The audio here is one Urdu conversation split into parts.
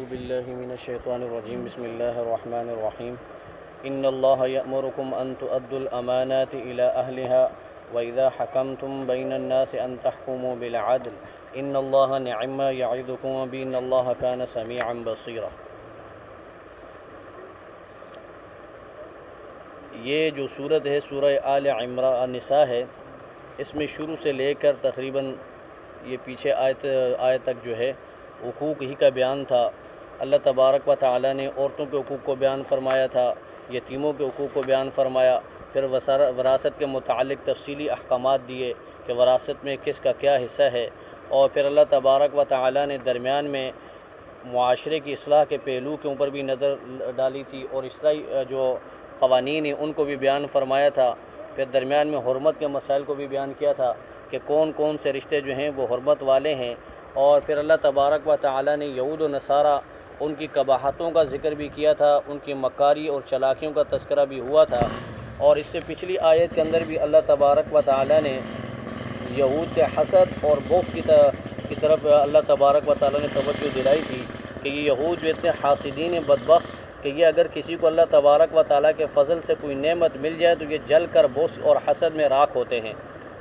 أعوذ بالله من الشيطان الرجيم بسم الله الرحمن الرحيم إن الله يأمركم أن تؤدوا الأمانات إلى أهلها وإذا حكمتم بين الناس أن تحكموا بالعدل إن الله نعم ما يعظكم به إن الله كان سميعا بصيرا۔ یہ جو صورت ہے سورہ آل عمران نساء ہے، اس میں شروع سے لے کر تقریباً یہ پیچھے آیت تک جو ہے حقوق ہی کا بیان تھا۔ اللہ تبارک و تعالی نے عورتوں کے حقوق کو بیان فرمایا تھا، یتیموں کے حقوق کو بیان فرمایا، پھر وراثت کے متعلق تفصیلی احکامات دیے کہ وراثت میں کس کا کیا حصہ ہے، اور پھر اللہ تبارک و تعالی نے درمیان میں معاشرے کی اصلاح کے پہلو کے اوپر بھی نظر ڈالی تھی، اور اصلاحی جو قوانین ہیں ان کو بھی بیان فرمایا تھا۔ پھر درمیان میں حرمت کے مسائل کو بھی بیان کیا تھا کہ کون کون سے رشتے جو ہیں وہ حرمت والے ہیں، اور پھر اللہ تبارک و تعالی نے یہود و نصارہ ان کی قباحتوں کا ذکر بھی کیا تھا، ان کی مکاری اور چلاکیوں کا تذکرہ بھی ہوا تھا۔ اور اس سے پچھلی آیت کے اندر بھی اللہ تبارک و تعالی نے یہود کے حسد اور بغض کی طرف اللہ تبارک و تعالی نے توجہ دلائی تھی کہ یہ یہود جو اتنے حاسدین ہیں بدبخت کہ یہ اگر کسی کو اللہ تبارک و تعالی کے فضل سے کوئی نعمت مل جائے تو یہ جل کر بغض اور حسد میں راکھ ہوتے ہیں،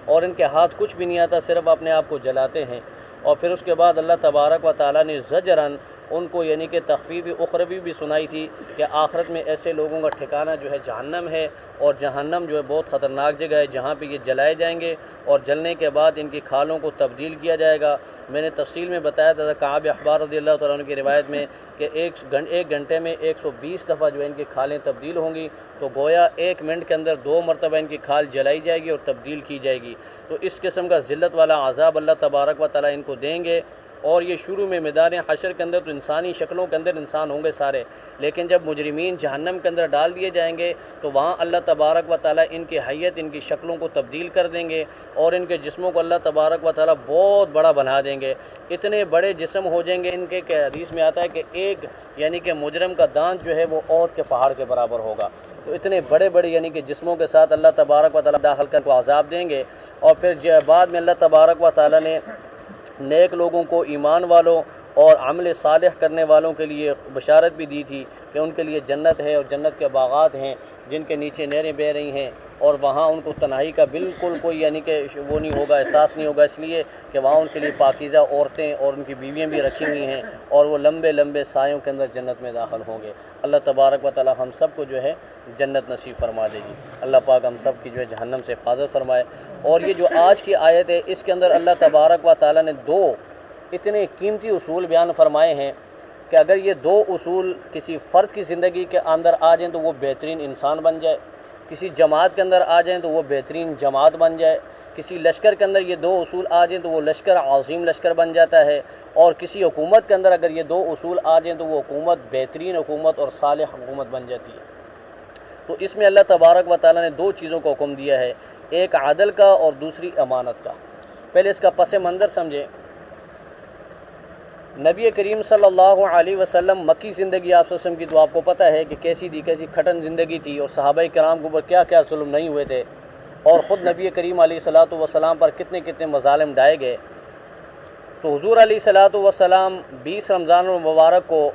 اور ان کے ہاتھ کچھ بھی نہیں آتا، صرف اپنے آپ کو جلاتے ہیں۔ اور پھر اس کے بعد اللہ تبارک و تعالی نے زجراً ان کو یعنی کہ تخفیف اخروی بھی سنائی تھی کہ آخرت میں ایسے لوگوں کا ٹھکانہ جو ہے جہنم ہے، اور جہنم جو ہے بہت خطرناک جگہ ہے جہاں پہ یہ جلائے جائیں گے، اور جلنے کے بعد ان کی کھالوں کو تبدیل کیا جائے گا۔ میں نے تفصیل میں بتایا تھا کعب احبار رضی اللہ تعالیٰ عنہ کی روایت میں کہ ایک گھنٹے میں 120 دفعہ جو ہے ان کی کھالیں تبدیل ہوں گی، تو گویا 1 منٹ کے اندر 2 مرتبہ ان کی کھال جلائی جائے گی اور تبدیل کی جائے گی۔ تو اس قسم کا ذلت والا عذاب اللہ تبارک و تعالیٰ ان کو دیں گے۔ اور یہ شروع میں میدان حشر کے اندر تو انسانی شکلوں کے اندر انسان ہوں گے سارے، لیکن جب مجرمین جہنم کے اندر ڈال دیے جائیں گے تو وہاں اللہ تبارک و تعالیٰ ان کی حیت، ان کی شکلوں کو تبدیل کر دیں گے، اور ان کے جسموں کو اللہ تبارک و تعالیٰ بہت بڑا بنا دیں گے۔ اتنے بڑے جسم ہو جائیں گے ان کے کہ حدیث میں آتا ہے کہ ایک یعنی کہ مجرم کا دانت جو ہے وہ احد کے پہاڑ کے برابر ہوگا۔ تو اتنے بڑے بڑے یعنی کہ جسموں کے ساتھ اللہ تبارک و تعالیٰ داخل کر کو عذاب دیں گے۔ اور پھر بعد میں اللہ تبارک و تعالیٰ نے نیک لوگوں کو، ایمان والوں اور عمل صالح کرنے والوں کے لیے بشارت بھی دی تھی کہ ان کے لیے جنت ہے، اور جنت کے باغات ہیں جن کے نیچے نہریں بہہ رہی ہیں، اور وہاں ان کو تنہائی کا بالکل کوئی یعنی کہ وہ نہیں ہوگا، احساس نہیں ہوگا، اس لیے کہ وہاں ان کے لیے پاکیزہ عورتیں اور ان کی بیویاں بھی رکھی ہوئی ہیں، اور وہ لمبے لمبے سایوں کے اندر جنت میں داخل ہوں گے۔ اللہ تبارک و تعالی ہم سب کو جو ہے جنت نصیب فرما دے گی۔ اللہ پاک ہم سب کی جو ہے جہنم سے حفاظت فرمائے۔ اور یہ جو آج کی آیت ہے اس کے اندر اللہ تبارک و تعالی نے 2 اتنے قیمتی اصول بیان فرمائے ہیں کہ اگر یہ 2 اصول کسی فرد کی زندگی کے اندر آ جائیں تو وہ بہترین انسان بن جائے، کسی جماعت کے اندر آ جائیں تو وہ بہترین جماعت بن جائے، کسی لشکر کے اندر یہ 2 اصول آ جائیں تو وہ لشکر عظیم لشکر بن جاتا ہے، اور کسی حکومت کے اندر اگر یہ 2 اصول آ جائیں تو وہ حکومت بہترین حکومت اور صالح حکومت بن جاتی ہے۔ تو اس میں اللہ تبارک و تعالیٰ نے 2 چیزوں کا حکم دیا ہے، ایک عدل کا اور دوسری امانت کا۔ پہلے اس کا پس منظر سمجھیں۔ نبی کریم صلی اللہ علیہ وسلم مکی زندگی آپ صلی اللہ علیہ وسلم کی تو آپ کو پتہ ہے کہ کیسی تھی، کیسی کھٹن زندگی تھی، اور صحابہ کرام کے اوپر کیا کیا ظلم نہیں ہوئے تھے، اور خود نبی کریم علیہ الصلاۃ والسلام پر کتنے کتنے مظالم ڈھائے گئے۔ تو حضور علیہ الصلاۃ والسلام 20 رمضان المبارک کو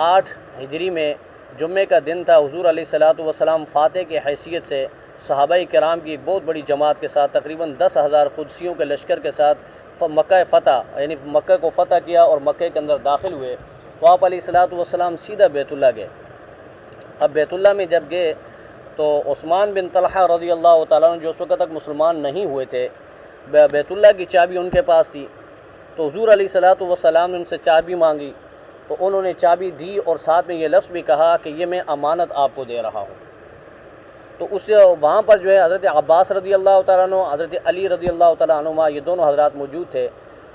8 ہجری میں جمعے کا دن تھا، حضور علیہ الصلاۃ والسلام فاتح کی حیثیت سے صحابہ کرام کی ایک بہت بڑی جماعت کے ساتھ تقریباً 10,000 قدسیوں کے لشکر کے ساتھ مکہ فتح یعنی مکہ کو فتح کیا اور مکہ کے اندر داخل ہوئے۔ تو آپ علیہ الصلاۃ والسلام سیدھا بیت اللہ گئے۔ اب بیت اللہ میں جب گئے تو عثمان بن طلحہ رضی اللہ تعالیٰ عنہ جو اس وقت تک مسلمان نہیں ہوئے تھے، بیت اللہ کی چابی ان کے پاس تھی، تو حضور علیہ الصلاۃ والسلام نے ان سے چابی مانگی، تو انہوں نے چابی دی، اور ساتھ میں یہ لفظ بھی کہا کہ یہ میں امانت آپ کو دے رہا ہوں۔ تو اس وہاں پر جو ہے حضرت عباس رضی اللہ تعالیٰ عنہ، حضرت علی رضی اللہ تعالیٰ عنہما، یہ دونوں حضرات موجود تھے۔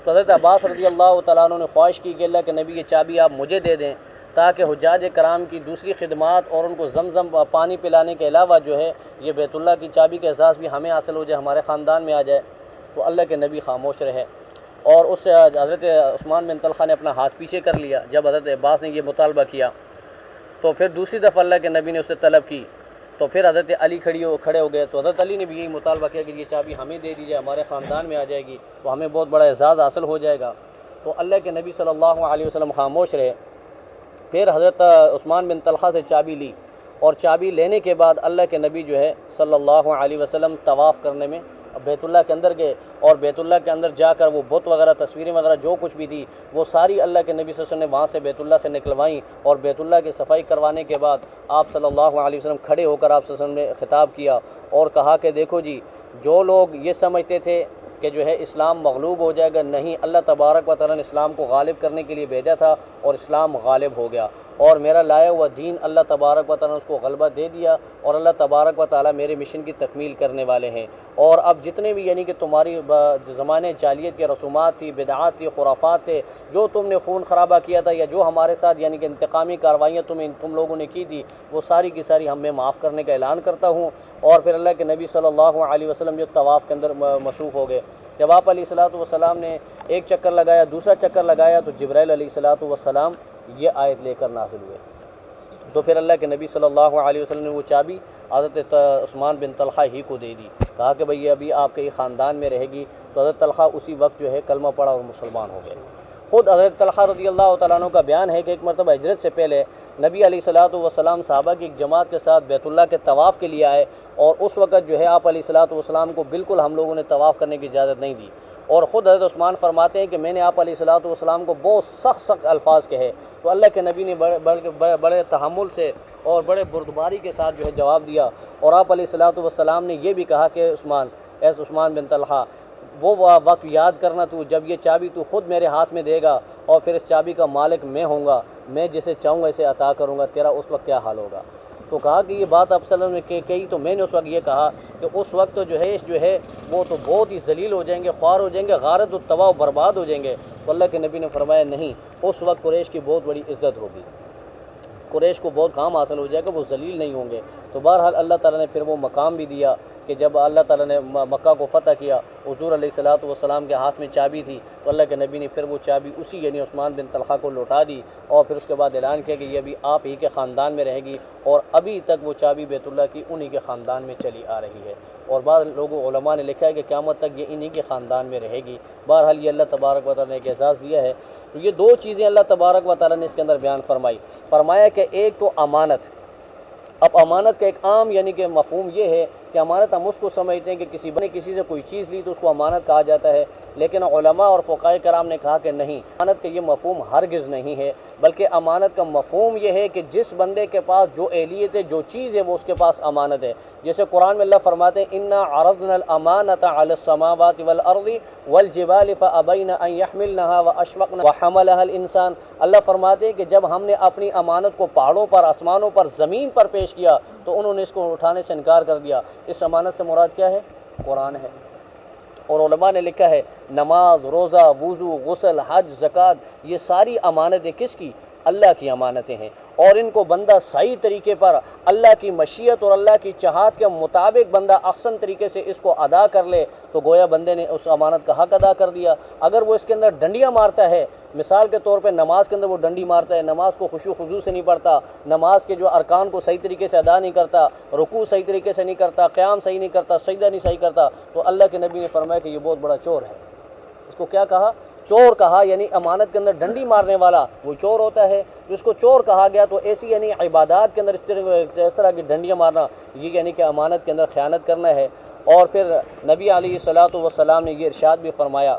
تو حضرت عباس رضی اللہ تعالیٰ عنہ نے خواہش کی کہ اللہ کے نبی یہ چابی آپ مجھے دے دیں، تاکہ حجاج کرام کی دوسری خدمات اور ان کو زمزم پانی پلانے کے علاوہ جو ہے یہ بیت اللہ کی چابی کا احساس بھی ہمیں حاصل ہو جائے، ہمارے خاندان میں آ جائے۔ تو اللہ کے نبی خاموش رہے، اور اس حضرت عثمان بن طلحہ نے اپنا ہاتھ پیچھے کر لیا جب حضرت عباس نے یہ مطالبہ کیا۔ تو پھر دوسری دفعہ اللہ کے نبی نے اس سے طلب کی، تو پھر حضرت علی کھڑے ہو گئے، تو حضرت علی نے بھی یہی مطالبہ کیا کہ یہ چابی ہمیں دے دی جائے، ہمارے خاندان میں آ جائے گی تو ہمیں بہت بڑا اعزاز حاصل ہو جائے گا۔ تو اللہ کے نبی صلی اللہ علیہ وسلم خاموش رہے۔ پھر حضرت عثمان بن طلحہ سے چابی لی، اور چابی لینے کے بعد اللہ کے نبی جو ہے صلی اللہ علیہ وسلم طواف کرنے میں بیت اللہ کے اندر گئے، اور بیت اللہ کے اندر جا کر وہ بت وغیرہ تصویریں وغیرہ جو کچھ بھی تھی وہ ساری اللہ کے نبی صلی اللہ علیہ وسلم نے وہاں سے بیت اللہ سے نکلوائیں، اور بیت اللہ کی صفائی کروانے کے بعد آپ صلی اللہ علیہ وسلم کھڑے ہو کر آپ صلی اللہ علیہ وسلم نے خطاب کیا اور کہا کہ دیکھو جی، جو لوگ یہ سمجھتے تھے کہ جو ہے اسلام مغلوب ہو جائے گا، نہیں، اللہ تبارک و تعالیٰ نے اسلام کو غالب کرنے کے لیے بھیجا تھا اور اسلام غالب ہو گیا، اور میرا لایا ہوا دین اللہ تبارک و تعالیٰ نے اس کو غلبہ دے دیا، اور اللہ تبارک و تعالیٰ میرے مشن کی تکمیل کرنے والے ہیں۔ اور اب جتنے بھی یعنی کہ تمہاری زمانے جاہلیت کے رسومات تھی، بدعات تھی، خرافات تھے، جو تم نے خون خرابہ کیا تھا یا جو ہمارے ساتھ یعنی کہ انتقامی کارروائیاں تم لوگوں نے کی تھی، وہ ساری کی ساری ہم میں معاف کرنے کا اعلان کرتا ہوں۔ اور پھر اللہ کے نبی صلی اللہ علیہ وسلم جو طواف کے اندر مصروف ہو گئے، جب آپ علیہ الصلوۃ والسلام نے ایک چکر لگایا، دوسرا چکر لگایا، تو جبرائیل علیہ الصلوۃ والسلام یہ آیت لے کر نازل ہوئے۔ تو پھر اللہ کے نبی صلی اللہ علیہ وسلم نے وہ چابی حضرت عثمان بن طلحہ ہی کو دے دی، کہا کہ بھئی ابھی آپ کے خاندان میں رہے گی، تو حضرت طلحہ اسی وقت جو ہے کلمہ پڑھا اور مسلمان ہو گئے۔ خود حضرت طلحہ رضی اللہ تعالیٰ عنہ کا بیان ہے کہ ایک مرتبہ ہجرت سے پہلے نبی علیہ الصلوۃ والسلام صحابہ کی ایک جماعت کے ساتھ بیت اللہ کے طواف کے لیے آئے، اور اس وقت جو ہے آپ علیہ الصلوۃ والسلام کو بالکل ہم لوگوں نے طواف کرنے کی اجازت نہیں دی، اور خود حضرت عثمان فرماتے ہیں کہ میں نے آپ علیہ الصلوۃ والسلام کو بہت سخت الفاظ کہے، تو اللہ کے نبی نے بڑے تحمل سے اور بڑے بردباری کے ساتھ جو ہے جواب دیا، اور آپ علیہ الصلوۃ والسلام نے یہ بھی کہا کہ عثمان بن طلحہ، وہ وقت یاد کرنا تو جب یہ چابی تو خود میرے ہاتھ میں دے گا، اور پھر اس چابی کا مالک میں ہوں گا، میں جسے چاہوں گا اسے عطا کروں گا، تیرا اس وقت کیا حال ہوگا۔ تو کہا کہ یہ بات آپ صلی اللہ علیہ وسلم نے کہی، تو میں نے اس وقت یہ کہا کہ اس وقت تو جو ہے وہ تو بہت ہی ذلیل ہو جائیں گے، خوار ہو جائیں گے، غارت و تباہ و برباد ہو جائیں گے۔ تو اللہ کے نبی نے فرمایا نہیں، اس وقت قریش کی بہت بڑی عزت ہوگی، قریش کو بہت کام حاصل ہو جائے گا، وہ ذلیل نہیں ہوں گے۔ تو بہرحال اللہ تعالیٰ نے پھر وہ مقام بھی دیا کہ جب اللہ تعالیٰ نے مکہ کو فتح کیا، حضور علیہ الصلوۃ والسلام کے ہاتھ میں چابی تھی، تو اللہ کے نبی نے پھر وہ چابی اسی یعنی عثمان بن طلحہ کو لوٹا دی، اور پھر اس کے بعد اعلان کیا کہ یہ ابھی آپ ہی کے خاندان میں رہے گی، اور ابھی تک وہ چابی بیت اللہ کی انہی کے خاندان میں چلی آ رہی ہے، اور بعض لوگوں علماء نے لکھا ہے کہ قیامت تک یہ انہی کے خاندان میں رہے گی۔ بہرحال یہ اللہ تبارک و تعالیٰ نے ایک اعزاز دیا ہے۔ تو یہ دو چیزیں اللہ تبارک و تعالیٰ نے اس کے اندر بیان فرمایا کہ ایک تو امانت۔ اب امانت کا ایک عام یعنی کہ مفہوم یہ ہے کہ امانت ہم اس کو سمجھتے ہیں کہ کسی سے کوئی چیز لی تو اس کو امانت کہا جاتا ہے، لیکن علماء اور فقہاء کرام نے کہا کہ نہیں، امانت کا یہ مفہوم ہرگز نہیں ہے، بلکہ امانت کا مفہوم یہ ہے کہ جس بندے کے پاس جو اہلیت ہے، جو چیز ہے، وہ اس کے پاس امانت ہے۔ جیسے قرآن میں اللہ فرماتے ہیں اِنَّا عَرَضْنَا الْأَمَانَةَ عَلَى السَّمَاوَاتِ وَالْأَرْضِ وَالْجِبَالِ فَأَبَيْنَ أَن يَحْمِلْنَهَا وَأَشْفَقْنَ وَحَمَلَهَا الْإِنسَانُ۔ اللہ فرماتے ہیں کہ جب ہم نے اپنی امانت کو پہاڑوں پر، آسمانوں پر، زمین پر پیش کیا تو انہوں نے اس کو اٹھانے سے انکار کر دیا۔ اس امانت سے مراد کیا ہے؟ قرآن ہے۔ اور علماء نے لکھا ہے نماز، روزہ، وضو، غسل، حج، زکوٰۃ، یہ ساری امانتیں کس کی؟ اللہ کی امانتیں ہیں، اور ان کو بندہ صحیح طریقے پر اللہ کی مشیت اور اللہ کی چاہت کے مطابق بندہ احسن طریقے سے اس کو ادا کر لے تو گویا بندے نے اس امانت کا حق ادا کر دیا۔ اگر وہ اس کے اندر ڈنڈیاں مارتا ہے، مثال کے طور پہ نماز کے اندر وہ ڈنڈی مارتا ہے، نماز کو خشوع و خضوع سے نہیں پڑھتا، نماز کے جو ارکان کو صحیح طریقے سے ادا نہیں کرتا، رکوع صحیح طریقے سے نہیں کرتا، قیام صحیح نہیں کرتا، سجدہ نہیں صحیح کرتا، تو اللہ کے نبی نے فرمایا کہ یہ بہت بڑا چور ہے۔ اس کو کیا کہا؟ چور کہا، یعنی امانت کے اندر ڈنڈی مارنے والا وہ چور ہوتا ہے۔ جس کو چور کہا گیا تو ایسی یعنی عبادات کے اندر اس طرح کی ڈنڈیاں مارنا، یہ یعنی کہ امانت کے اندر خیانت کرنا ہے۔ اور پھر نبی علیہ الصلوۃ والسلام نے یہ ارشاد بھی فرمایا،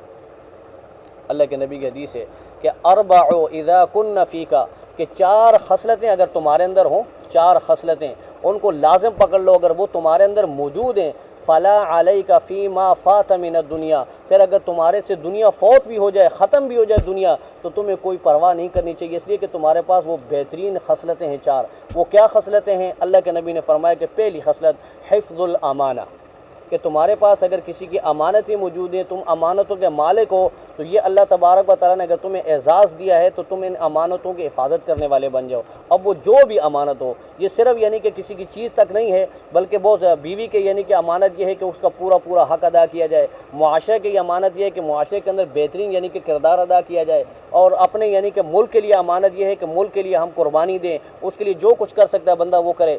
اللہ کے نبی کی حدیث ہے کہ اربع اذا کن فیک، کہ 4 خصلتیں اگر تمہارے اندر ہوں، 4 خصلتیں ان کو لازم پکڑ لو، اگر وہ تمہارے اندر موجود ہیں، فلا علیک فیما فات من الدنیا، پھر اگر تمہارے سے دنیا فوت بھی ہو جائے، ختم بھی ہو جائے دنیا، تو تمہیں کوئی پرواہ نہیں کرنی چاہیے، اس لیے کہ تمہارے پاس وہ بہترین خصلتیں ہیں 4۔ وہ کیا خصلتیں ہیں؟ اللہ کے نبی نے فرمایا کہ پہلی خصلت حفظ الامانہ، کہ تمہارے پاس اگر کسی کی امانتیں موجود ہیں، تم امانتوں کے مالک ہو، تو یہ اللہ تبارک و تعالیٰ نے اگر تمہیں اعزاز دیا ہے تو تم ان امانتوں کی حفاظت کرنے والے بن جاؤ۔ اب وہ جو بھی امانت ہو، یہ صرف یعنی کہ کسی کی چیز تک نہیں ہے، بلکہ بہت بیوی کے یعنی کہ امانت یہ ہے کہ اس کا پورا حق ادا کیا جائے، معاشرے کی امانت یہ ہے کہ معاشرے کے اندر بہترین یعنی کہ کردار ادا کیا جائے، اور اپنے یعنی کہ ملک کے لیے امانت یہ ہے کہ ملک کے لیے ہم قربانی دیں، اس کے لیے جو کچھ کر سکتا ہے بندہ وہ کرے،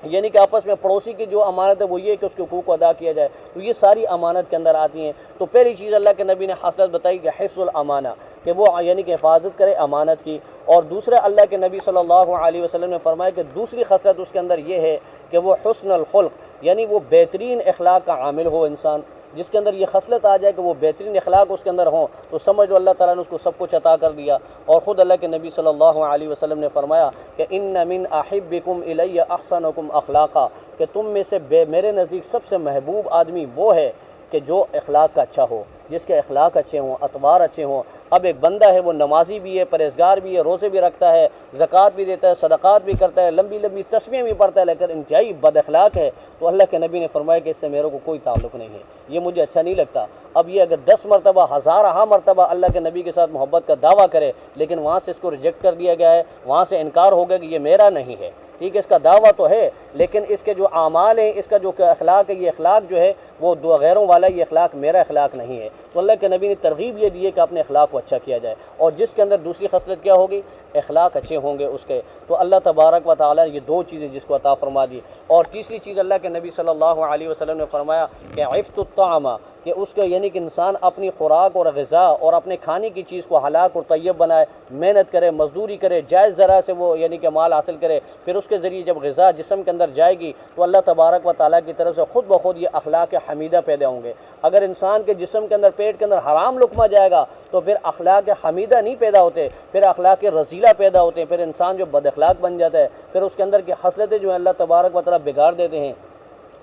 یعنی کہ آپس میں پڑوسی کی جو امانت ہے وہ یہ ہے کہ اس کے حقوق کو ادا کیا جائے، تو یہ ساری امانت کے اندر آتی ہیں۔ تو پہلی چیز اللہ کے نبی نے خاص بتائی کہ حفظ الامانہ، کہ وہ یعنی کہ حفاظت کرے امانت کی۔ اور دوسرا اللہ کے نبی صلی اللہ علیہ وسلم نے فرمایا کہ دوسری خصلت اس کے اندر یہ ہے کہ وہ حسن الخلق، یعنی وہ بہترین اخلاق کا عامل ہو انسان۔ جس کے اندر یہ خصلت آ جائے کہ وہ بہترین اخلاق اس کے اندر ہوں تو سمجھ لو اللہ تعالیٰ نے اس کو سب کچھ عطا کر دیا۔ اور خود اللہ کے نبی صلی اللہ علیہ وسلم نے فرمایا کہ ان من احبکم الی احسنکم اخلاقا، کہ تم میں سے میرے نزدیک سب سے محبوب آدمی وہ ہے کہ جو اخلاق کا اچھا ہو، جس کے اخلاق اچھے ہوں، اطوار اچھے ہوں۔ اب ایک بندہ ہے وہ نمازی بھی ہے، پرہیزگار بھی ہے، روزے بھی رکھتا ہے، زکوٰۃ بھی دیتا ہے، صدقات بھی کرتا ہے، لمبی لمبی تسبیحیں بھی پڑھتا ہے، لیکن انتہائی بد اخلاق ہے، تو اللہ کے نبی نے فرمایا کہ اس سے میرے کو کوئی تعلق نہیں ہے، یہ مجھے اچھا نہیں لگتا۔ اب یہ اگر 10 مرتبہ ہزارہ مرتبہ اللہ کے نبی کے ساتھ محبت کا دعویٰ کرے لیکن وہاں سے اس کو ریجیکٹ کر دیا گیا ہے، وہاں سے انکار ہو گیا کہ یہ میرا نہیں ہے، ٹھیک ہے، اس کا دعویٰ تو ہے لیکن اس کے جو اعمال ہیں، اس کا جو اخلاق ہے، یہ اخلاق جو ہے وہ دو غیروں والا، یہ اخلاق میرا اخلاق نہیں ہے۔ تو اللہ کے نبی نے ترغیب یہ دی ہے کہ اپنے اخلاق کو اچھا کیا جائے، اور جس کے اندر دوسری خصلت کیا ہوگی، اخلاق اچھے ہوں گے اس کے، تو اللہ تبارک و تعالیٰ نے یہ 2 چیزیں جس کو عطا فرما دی۔ اور تیسری چیز اللہ کے نبی صلی اللہ علیہ وسلم نے فرمایا کہ عفت الطعام، کہ اس کا یعنی کہ انسان اپنی خوراک اور غذا اور اپنے کھانے کی چیز کو حلال اور طیب بنائے، محنت کرے، مزدوری کرے، جائز ذرائع سے وہ یعنی کہ مال حاصل کرے، پھر اس کے ذریعے جب غذا جسم کے اندر جائے گی تو اللہ تبارک و تعالیٰ کی طرف سے خود بخود یہ اخلاق حمیدہ پیدا ہوں گے۔ اگر انسان کے جسم کے اندر، پیٹ کے اندر حرام لقمہ جائے گا تو پھر اخلاق حمیدہ نہیں پیدا ہوتے، پھر اخلاق رذیلہ پیدا ہوتے ہیں، پھر انسان جو بد اخلاق بن جاتا ہے، پھر اس کے اندر کی خصلتیں جو ہیں اللہ تبارک و تعالیٰ بگاڑ دیتے ہیں،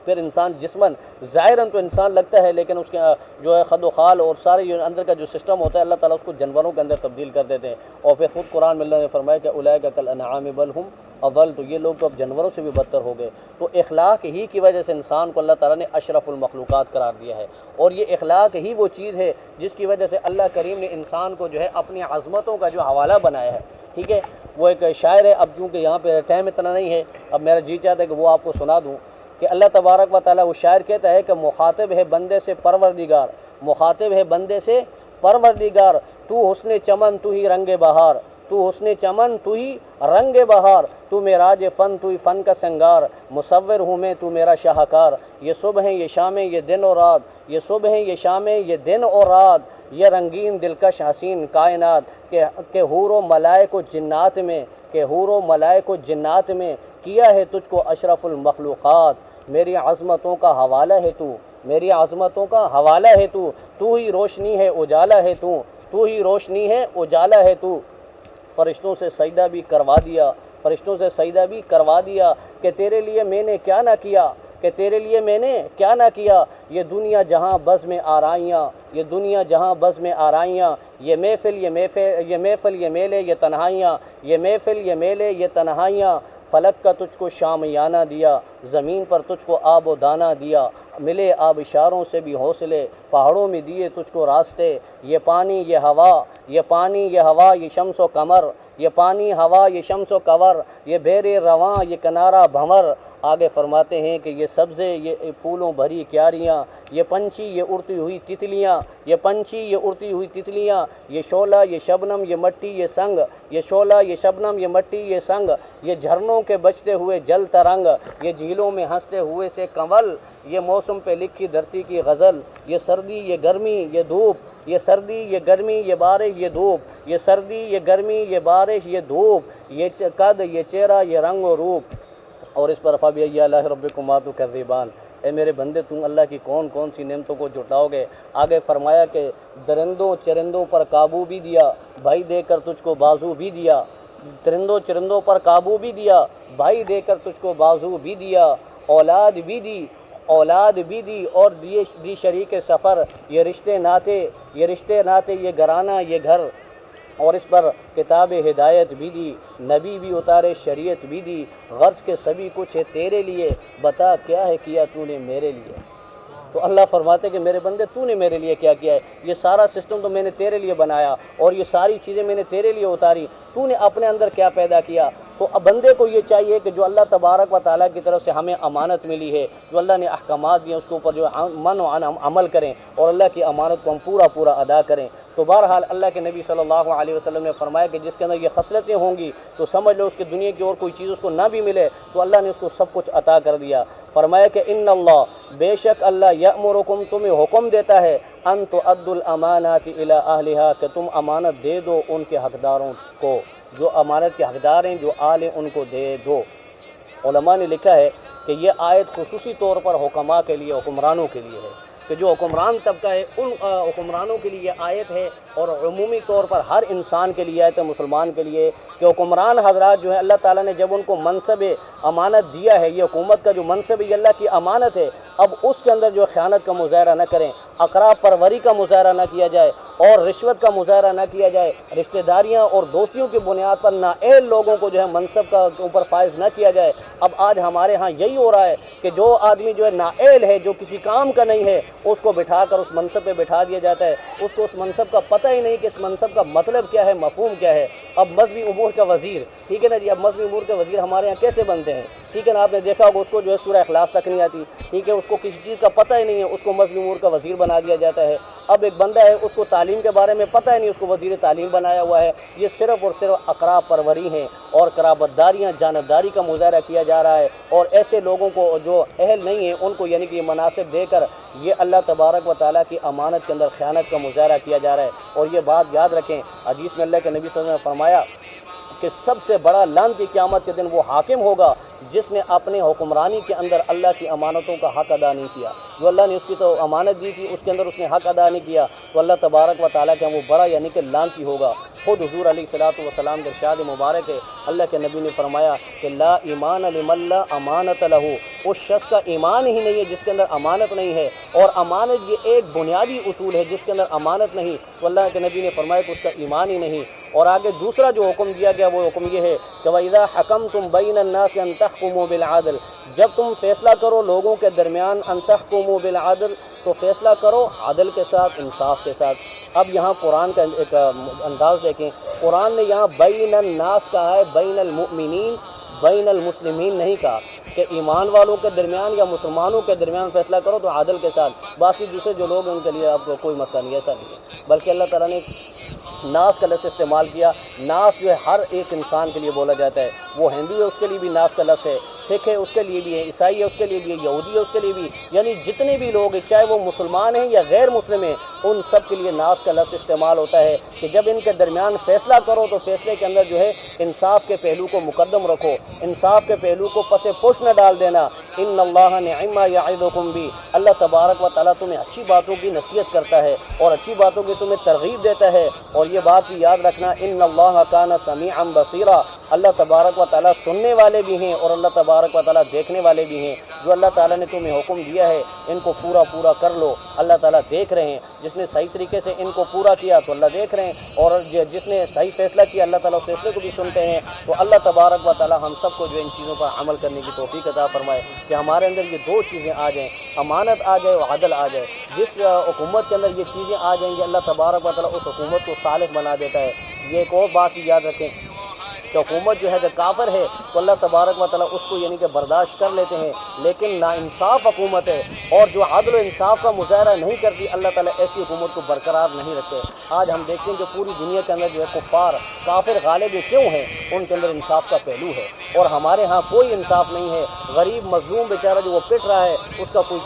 پھر انسان جسماً ظاہراً تو انسان لگتا ہے لیکن اس کے جو ہے خد و خال اور سارے جو اندر کا جو سسٹم ہوتا ہے اللہ تعالیٰ اس کو جانوروں کے اندر تبدیل کر دیتے ہیں۔ اور پھر خود قرآن میں اللہ نے فرمایا کہ اولئک کالانعام بل ہم اضل، تو یہ لوگ تو اب جانوروں سے بھی بدتر ہو گئے۔ تو اخلاق ہی کی وجہ سے انسان کو اللہ تعالیٰ نے اشرف المخلوقات قرار دیا ہے، اور یہ اخلاق ہی وہ چیز ہے جس کی وجہ سے اللہ کریم نے انسان کو جو ہے اپنی عظمتوں کا جو حوالہ بنایا ہے، ٹھیک ہے۔ وہ ایک شاعر ہے، اب چونکہ یہاں پہ ٹائم اتنا نہیں ہے، اب میرا جی چاہتا ہے کہ وہ آپ کو سنا دوں کہ اللہ تبارک و تعالیٰ، وہ شاعر کہتا ہے کہ مخاطب ہے بندے سے پروردگار، مخاطب ہے بندے سے پروردگار، تو حسن چمن تو ہی رنگ بہار، تو حسن چمن تو ہی رنگ بہار، تو معراج فن تو ہی فن کا سنگار، مصور ہوں میں تو میرا شاہکار، یہ صبح ہیں یہ شامیں یہ دن اور رات، یہ صبح ہیں یہ شامیں یہ دن اور رات، یہ رنگین دلکش حسین کائنات، کہ حور و ملائک و جنات میں، کہ حور و ملائک و جنات میں کیا ہے تجھ کو اشرف المخلوقات، میری عظمتوں کا حوالہ ہے تو، میری عظمتوں کا حوالہ ہے تو ہی روشنی ہے اجالا ہے تو ہی روشنی ہے اجالا ہے تو، فرشتوں سے سجدہ بھی کروا دیا، فرشتوں سے سجدہ بھی کروا دیا، کہ تیرے لیے میں نے کیا نہ کیا، کہ تیرے لیے میں نے کیا نہ کیا، یہ دنیا جہاں بز میں آرائیاں، یہ دنیا جہاں بز میں آرائیاں، یہ محفل یہ محفل یہ محفل یہ میلے یہ تنہائیاں، یہ محفل یہ میلے یہ تنہائیاں، فلک کا تجھ کو شامیانہ دیا، زمین پر تجھ کو آب و دانہ دیا، ملے آب اشاروں سے بھی حوصلے، پہاڑوں میں دیے تجھ کو راستے، یہ پانی یہ ہوا، یہ پانی یہ ہوا یہ شمس و قمر، یہ پانی ہوا یہ شمس و قمر، یہ بحر رواں یہ کنارہ بھنور۔ آگے فرماتے ہیں کہ یہ سبزے یہ پھولوں بھری کیاریاں، یہ پنچھی یہ اڑتی ہوئی تتلیاں، یہ پنچھی یہ اڑتی ہوئی تتلیاں، یہ شعلہ یہ شبنم یہ مٹی یہ سنگ، یہ شعلہ یہ شبنم یہ مٹی یہ سنگ، یہ جھرنوں کے بجتے ہوئے جل ترنگ، یہ جھیلوں میں ہنستے ہوئے سے کنول، یہ موسم پہ لکھی دھرتی کی غزل، یہ سردی یہ گرمی یہ دھوپ، یہ سردی یہ گرمی یہ بارش یہ دھوپ، یہ سردی یہ گرمی یہ بارش یہ دھوپ، یہ قد یہ چہرہ یہ رنگ و روپ۔ اور اس پر فَبِأَيِّ آلَاءِ رَبِّكُمَا تُكَذِّبَانِ، اے میرے بندے تم اللہ کی کون کون سی نعمتوں کو جھٹلاؤ گے۔ آگے فرمایا کہ درندوں چرندوں پر قابو بھی دیا، بھائی دے کر تجھ کو بازو بھی دیا، درندوں چرندوں پر قابو بھی دیا، بھائی دے کر تجھ کو بازو بھی دیا، اولاد بھی دی اولاد بھی دی، اور دی شریک سفر، یہ رشتے ناتے یہ گھرانہ یہ گھر، اور اس پر کتاب ہدایت بھی دی، نبی بھی اتارے شریعت بھی دی، غرض کے سبھی کچھ ہے تیرے لیے، بتا کیا ہے کیا تو نے میرے لیے۔ تو اللہ فرماتے کہ میرے بندے تو نے میرے لیے کیا کیا ہے، یہ سارا سسٹم تو میں نے تیرے لیے بنایا، اور یہ ساری چیزیں میں نے تیرے لیے اتاری، تو نے اپنے اندر کیا پیدا کیا۔ تو اب بندے کو یہ چاہیے کہ جو اللہ تبارک و تعالیٰ کی طرف سے ہمیں امانت ملی ہے، جو اللہ نے احکامات دیے اس کے اوپر جو من و ہم عمل کریں، اور اللہ کی امانت کو ہم پورا ادا کریں۔ تو بہرحال اللہ کے نبی صلی اللہ علیہ وسلم نے فرمایا کہ جس کے اندر یہ خصلتیں ہوں گی تو سمجھ لو اس کی دنیا کی اور کوئی چیز اس کو نہ بھی ملے تو اللہ نے اس کو سب کچھ عطا کر دیا۔ فرمایا کہ ان اللہ، بے شک اللہ، یأمرکم، تمہیں حکم دیتا ہے، ان تؤدوا الامانات الی اہلہا، کہ تم امانت دے دو ان کے حقداروں کو۔ جو امانت کے حقدار ہیں، جو آل ہیں، ان کو دے دو۔ علماء نے لکھا ہے کہ یہ آیت خصوصی طور پر حکماء کے لیے، حکمرانوں کے لیے ہے، کہ جو حکمران طبقہ ہے ان حکمرانوں کے لیے یہ آیت ہے، اور عمومی طور پر ہر انسان کے لیے آیت ہے، مسلمان کے لیے، کہ حکمران حضرات جو ہے اللہ تعالیٰ نے جب ان کو منصب امانت دیا ہے، یہ حکومت کا جو منصب ہے یہ اللہ کی امانت ہے، اب اس کے اندر جو خیانت کا مظاہرہ نہ کریں، اقراب پروری کا مظاہرہ نہ کیا جائے، اور رشوت کا مظاہرہ نہ کیا جائے، رشتہ داریاں اور دوستیوں کی بنیاد پر نااہل لوگوں کو جو ہے منصب کا اوپر فائز نہ کیا جائے۔ اب آج ہمارے ہاں یہی ہو رہا ہے کہ جو آدمی جو ہے نااہل ہے، جو کسی کام کا نہیں ہے، اس کو بٹھا کر اس منصب پہ بٹھا دیا جاتا ہے، اس کو اس منصب کا پتہ ہی نہیں کہ اس منصب کا مطلب کیا ہے، مفہوم کیا ہے۔ اب مذہبی امور کا وزیر، ٹھیک ہے نا جی، اب مذہبی امور کے وزیر ہمارے یہاں کیسے بنتے ہیں، ٹھیک ہے نا، آپ نے دیکھا ہوگا اس کو جو ہے سورہ اخلاص تک نہیں آتی، ٹھیک ہے، اس کو کسی چیز کا پتہ ہی نہیں ہے، اس کو مذہبی امور کا وزیر بنا دیا جاتا ہے۔ اب ایک بندہ ہے، اس کو تعلیم کے بارے میں پتہ ہی نہیں، اس کو وزیر تعلیم بنایا ہوا ہے۔ یہ صرف اور صرف اقراب پروری ہیں اور قرابت داریاں، جانبداری کا مظاہرہ کیا جا رہا ہے، اور ایسے لوگوں کو جو اہل نہیں ہیں ان کو یعنی کہ یہ مناصب دے کر یہ اللہ تبارک و تعالیٰ کی امانت کے اندر خیانت کا مظاہرہ کیا جا رہا ہے۔ اور یہ بات یاد رکھیں، حدیث میں اللہ کے نبی صلی اللہ علیہ وسلم نے فرمایا کہ سب سے بڑا لعنتی قیامت کے دن وہ حاکم ہوگا جس نے اپنے حکمرانی کے اندر اللہ کی امانتوں کا حق ادا نہیں کیا۔ جو اللہ نے اس کی تو امانت دی تھی، اس کے اندر اس نے حق ادا نہیں کیا، تو اللہ تبارک و تعالیٰ کا وہ بڑا یعنی کہ لعنتی ہوگا۔ خود حضور علیہ الصلوۃ والسلام کے ارشاد مبارک ہے، اللہ کے نبی نے فرمایا کہ لا ایمان لمن لا امانت لہ، اس شخص کا ایمان ہی نہیں ہے جس کے اندر امانت نہیں ہے، اور امانت یہ ایک بنیادی اصول ہے، جس کے اندر امانت نہیں تو اللہ کے نبی نے فرمایا کہ اس کا ایمان ہی نہیں۔ اور آگے دوسرا جو حکم دیا گیا وہ حکم یہ ہے کہ وَإِذَا حَكَمْتُمْ بَيْنَ النَّاسِ أَن تَحْكُمُوا بِالْعَدْلِ، جب تم فیصلہ کرو لوگوں کے درمیان، ان تحکموا بالعدل، تو فیصلہ کرو عدل کے ساتھ، انصاف کے ساتھ۔ اب یہاں قرآن کا ایک انداز دیکھیں، قرآن نے یہاں بین الناس کہا ہے، بین المؤمنین، بین المسلمین نہیں کہا کہ ایمان والوں کے درمیان یا مسلمانوں کے درمیان فیصلہ کرو تو عدل کے ساتھ، باقی دوسرے جو لوگ ہیں ان کے لیے آپ کو کوئی مسئلہ نہیں، ایسا نہیں ہے، بلکہ اللہ تعالیٰ نے ناس کا لفظ استعمال کیا۔ ناس جو ہے ہر ایک انسان کے لیے بولا جاتا ہے، وہ ہندو ہے اس کے لیے بھی ناس کا لفظ ہے، سکھ ہے اس کے لیے بھی ہے، عیسائی ہے اس کے لیے بھی ہے، یہودی ہے اس کے لیے بھی، یعنی جتنے بھی لوگ ہیں چاہے وہ مسلمان ہیں یا غیر مسلم ہیں، ان سب کے لیے ناس کا لفظ استعمال ہوتا ہے کہ جب ان کے درمیان فیصلہ کرو تو فیصلے کے اندر جو ہے انصاف کے پہلو کو مقدم رکھو، انصاف کے پہلو کو پس پش نہ ڈال دینا۔ ان اللہ نعم ما یعظکم بھی، اللہ تبارک و تعالیٰ تمہیں اچھی باتوں کی نصیحت کرتا ہے اور اچھی باتوں کی تمہیں ترغیب دیتا ہے، اور یہ بات بھی یاد رکھنا ان اللہ کان سمیعا بصیرا، اللہ تبارک و تعالیٰ سننے والے بھی ہیں اور اللہ تبارک و تعالیٰ دیکھنے والے بھی ہیں۔ جو اللہ تعالیٰ نے تمہیں حکم دیا ہے ان کو پورا پورا کر لو، اللہ تعالیٰ دیکھ رہے ہیں، جس نے صحیح طریقے سے ان کو پورا کیا تو اللہ دیکھ رہے ہیں، اور جس نے صحیح فیصلہ کیا اللہ تعالیٰ اس فیصلے کو بھی سنتے ہیں۔ تو اللہ تبارک و تعالیٰ ہم سب کو جو ان چیزوں پر عمل کرنے کی توفیق عطا فرمائے کہ ہمارے اندر یہ دو چیزیں آ جائیں، امانت آ جائے اور عدل آ جائے۔ جس حکومت کے اندر یہ چیزیں آ جائیں گی اللہ تبارک و تعالیٰ اس حکومت کو صالح بنا دیتا ہے۔ یہ ایک اور بات بھی یاد رکھیں کہ حکومت جو ہے اگر کافر ہے تو اللہ تبارک و تعالیٰ اس کو یعنی کہ برداشت کر لیتے ہیں، لیکن ناانصاف حکومت ہے اور جو عدل و انصاف کا مظاہرہ نہیں کرتی اللہ تعالیٰ ایسی حکومت کو برقرار نہیں رکھتے۔ آج ہم دیکھتے ہیں کہ پوری دنیا کے اندر جو ہے کفار کافر غالب کیوں ہیں، ان کے اندر انصاف کا پہلو ہے، اور ہمارے ہاں کوئی انصاف نہیں ہے۔ غریب مظلوم بیچارہ جو وہ پٹ رہا ہے اس کا کوئی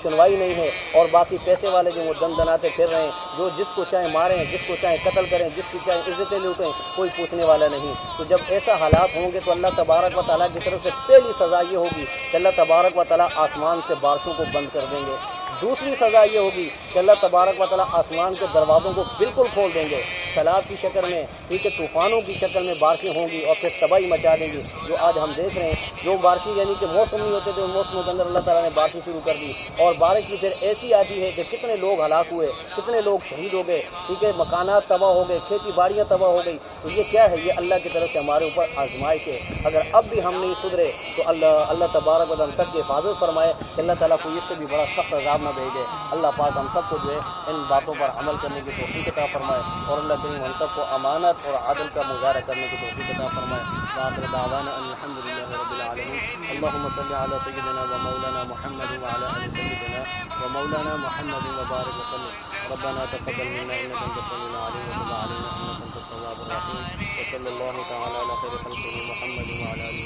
سنوائی نہیں ہے، اور باقی پیسے والے جو وہ دم دناتے پھر رہے ہیں، جو جس کو چاہے ماریں، جس کو چاہے قتل کریں، جس کی چاہے عزتیں لوٹیں، کوئی پوچھنے والا نہیں۔ تو جب ایسا حالات ہوں گے تو اللہ تبارک و تعالیٰ کی طرف سے پہلی سزا یہ ہوگی کہ اللہ تبارک و تعالیٰ آسمان سے بارشوں کو بند کر دیں گے۔ دوسری سزا یہ ہوگی کہ اللہ تبارک و تعالیٰ آسمان کے دروازوں کو بالکل کھول دیں گے، سیلاب کی شکل میں، ٹھیک ہے، طوفانوں کی شکل میں بارشیں ہوں گی اور پھر تباہی مچا دیں گی۔ جو آج ہم دیکھ رہے ہیں، جو بارشیں یعنی کہ موسم نہیں ہوتے تھے ان موسموں کے اندر اللہ تعالیٰ نے بارشیں شروع کر دی، اور بارش بھی پھر ایسی آتی ہے کہ کتنے لوگ ہلاک ہوئے، کتنے لوگ شہید ہو گئے، ٹھیک ہے، مکانات تباہ ہو گئے، کھیتی باڑیاں تباہ ہو گئی۔ تو یہ کیا ہے؟ یہ اللہ کی طرف سے ہمارے اوپر آزمائش ہے۔ اگر اب بھی ہم نہیں سدھرے تو اللہ تبارک و تعالیٰ ہم سب کی حفاظت فرمائے کہ اللہ تعالیٰ کو اس سے بھی بڑا سخت عذاب نہ بھیجے۔ اللہ پاک ہم سب کو جو ہے ان باتوں پر عمل کرنے کی توفیق عطا فرمائے، اور اللہ کریم ہم سب کو امانت اور عدل کا مظاہرہ کرنے کی توفیق عطا فرمائے۔ وآخر دعوانا ان الحمد للہ رب العالمین۔ اللهم صل على سيدنا ومولانا محمد وعلى آل سيدنا ومولانا محمد وبارك وسلم۔ ربنا تقبل منا انك انت السميع العليم وتب علينا انك انت التواب الرحيم، وصلى الله تعالى على خير خلقه محمد وعلى آله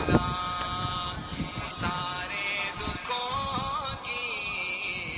وصحبه۔